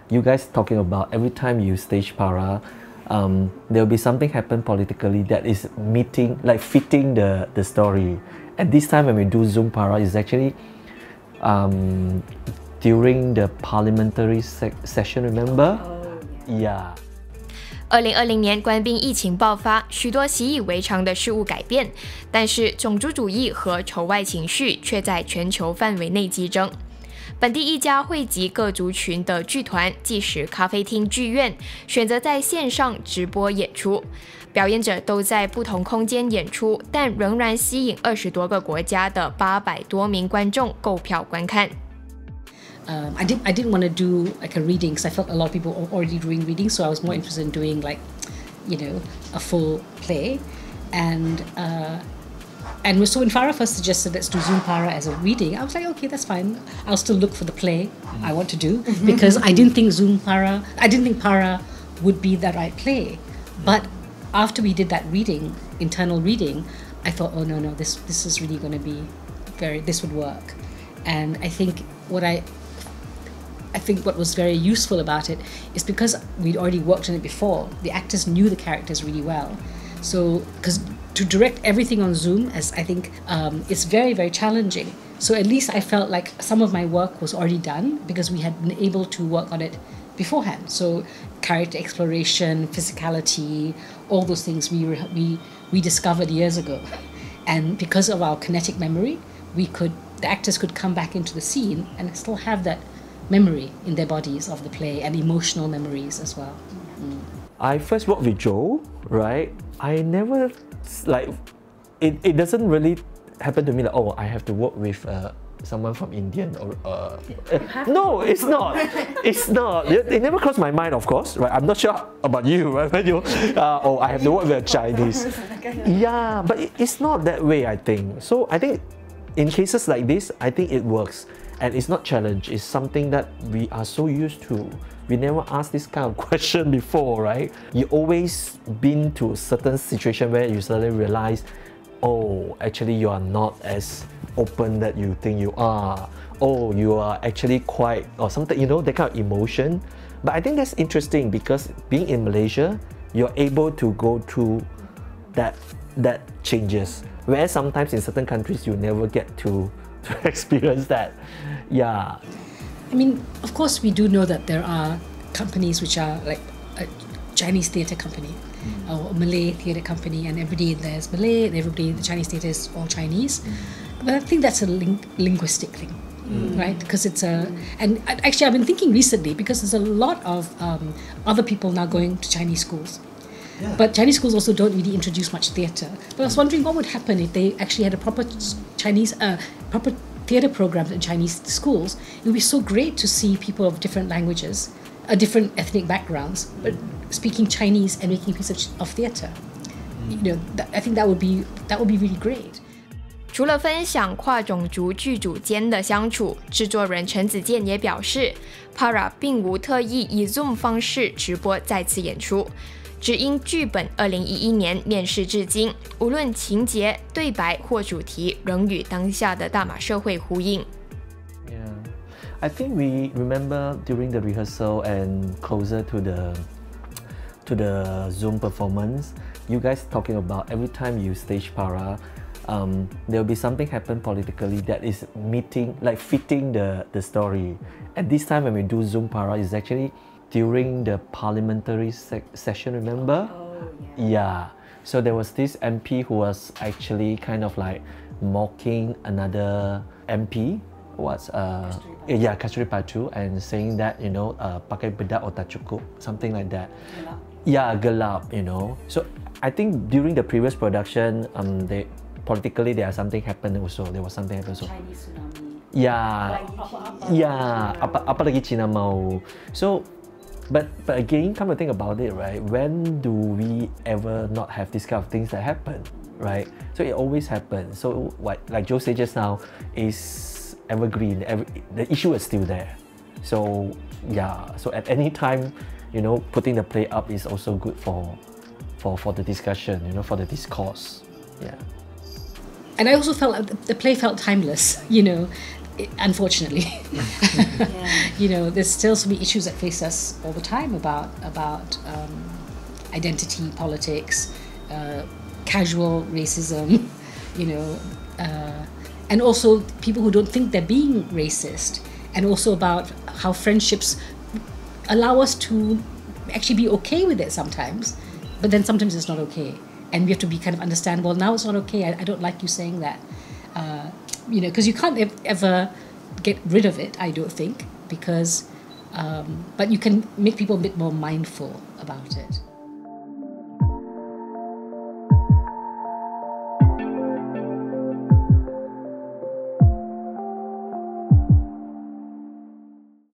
you guys talking about every time you stage PARAH, there'll be something happen politically that is fitting the story. At this time when we do Zoom PARAH, is actually during the parliamentary session, remember? Yeah. 2020年冠病疫情爆发，许多习以为常的事物改变，但是种族主义和仇外情绪却在全球范围内激增。本地一家汇集各族群的剧团即时咖啡厅剧院选择在线上直播演出，表演者都在不同空间演出，但仍然吸引20多个国家的800多名观众购票观看。I didn't want to do like a reading because I felt a lot of people were already doing readings, so I was more interested in doing like, a full play, and so when PARAH first suggested let's do Zoom PARAH as a reading, I was like, okay, that's fine. I'll still look for the play I want to do because I didn't think PARAH would be the right play, but after we did that reading, internal reading, I thought, oh no, this is really going to be this would work, and I think what was very useful about it is because we'd already worked on it before, the actors knew the characters really well. So, because to direct everything on Zoom, as I think, it's very, very challenging. So at least I felt like some of my work was already done because we had been able to work on it beforehand. So character exploration, physicality, all those things we discovered years ago. And because of our kinetic memory, the actors could come back into the scene and still have that memory in their bodies of the play and emotional memories as well. I first worked with Joe, right? I never, it doesn't really happen to me like, oh, I have to work with someone from Indian or no, it's not. It's not. It never crossed my mind, of course, right? I'm not sure about you, right? When you, oh, I have to work with a Chinese. Yeah, but it's not that way, I think. So I think in cases like this, I think it works. And it's not challenge, it's something that we are so used to. We never asked this kind of question before, right? You always been to a certain situation where you suddenly realize, oh, actually you are not as open that you think you are. Oh, you are actually quite, or something, that kind of emotion. But I think that's interesting because being in Malaysia, you're able to go through that changes. Whereas sometimes in certain countries, you never get to experience that. Yeah. I mean, of course, we do know that there are companies which are like a Chinese theatre company or a Malay theatre company, and everybody there's Malay, and everybody in the Chinese theatre is all Chinese. But I think that's a linguistic thing, right? Because it's and actually I've been thinking recently because there's a lot of other people now going to Chinese schools. Yeah. But Chinese schools also don't really introduce much theatre. But I was wondering what would happen if they actually had a proper proper theatre programs in Chinese schools. It would be so great to see people of different languages, different ethnic backgrounds, but speaking Chinese and making a piece of theatre. I think that would be really great. 除了分享跨种族剧组间的相处，制作人陈子健也表示 ，PARAH 并无特意以 Zoom 方式直播再次演出。只因剧本2011年面世至今，无论情节、对白或主题，仍与当下的大马社会呼应。Yeah, I think we remember during the rehearsal and closer to the Zoom performance, you guys talking about every time you stage PARAH, there'll be something happen politically that is fitting the story. At this time when we do Zoom PARAH, is actually during the parliamentary session, remember? Yeah. So there was this MP who was actually kind of like mocking another MP, Kasturi Patu, and saying that, pakai bedak otak cukup, something like that. Yeah, gelap, So I think during the previous production, politically there was something happened also. Chinese tsunami. Yeah. Apa lagi Cina mau. So, but again, come to think about it, right? When do we ever not have this kind of things that happen, right? So it always happens. So like Joe said just now, is evergreen. The issue is still there. So yeah. So at any time, putting the play up is also good for the discussion, for the discourse. Yeah. And I also felt the play felt timeless, unfortunately. You know, there's still so many issues that face us all the time about identity politics, casual racism, you know, and also people who don't think they're being racist, and also about how friendships allow us to actually be okay with it sometimes, but then sometimes it's not okay, and we have to be kind of understand, well, now it's not okay, I don't like you saying that, you know, because you can't ever get rid of it, I don't think, because but you can make people a bit more mindful about it.